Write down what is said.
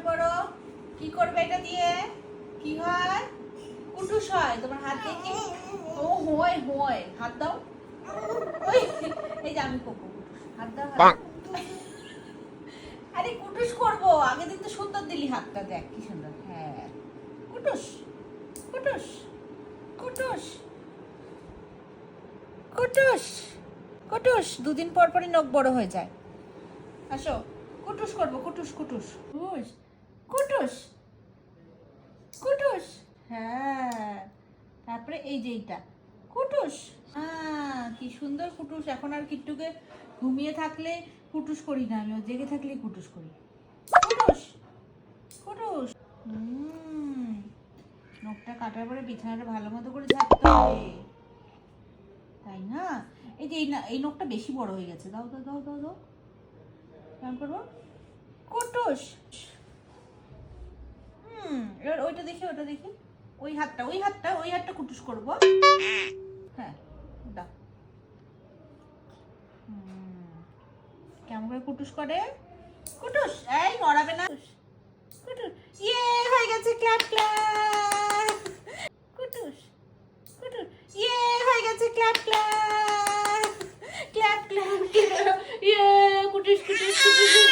করো। কি করবে এটা দিয়ে? কি হয়? কুটুস হয়। তোমার হাত দেখি। ও হয় হয়, হাত দাও। ওই এই যে আমি করবো কুটুস। হাত দাও, হাত দাও। আরে কুটুস করবো, আগের দিন তো সুন্দর দিলি হাতটা, দেখ কি সুন্দর। হ্যাঁ, কুটুস কুটুস কুটুস কুটুস কুটুস। দুদিন পর পরই নখ বড় হয়ে যায়। আসো, কুটুস করবো, কুটুস কুটুস কুটুস কুটুস কুটুস। হ্যাঁ, তারপরে এই যে এইটা কুটুস। কি সুন্দর কুটুস। এখন আর কিট্টুকে ঘুমিয়ে থাকলে কুটুস করি না, আমি ও জেগে থাকলেই কুটুস করি। কুটুস কুটুস। নখটা কাটার পরে বিছানাটা ভালো মতো করে ঝাড়তে হবে, তাই না? এই যে এই নখটা বেশি বড় হয়ে গেছে। দাও দাও দাও দাও দাও। কেমন করবো? কুটুস। এবার ওইটা দেখি, ওটা দেখি। ওই হাতটা ওই হাতটা ওই হাতটা কুটুস করবো। হ্যাঁ, দাও। কেমন করে কুটুস করে? কুটুস, এই নড়াবে না। কুটুস, ইয়ে হয়ে গেছে, ক্ল্যাপ ক্ল্যাপ। কুটুস কুটুস, ইয়ে হয়ে গেছে, ক্ল্যাপ ক্ল্যাপ ক্ল্যাপ ক্ল্যাপ। ইয়ে কুটুস কুটুস কুটুস।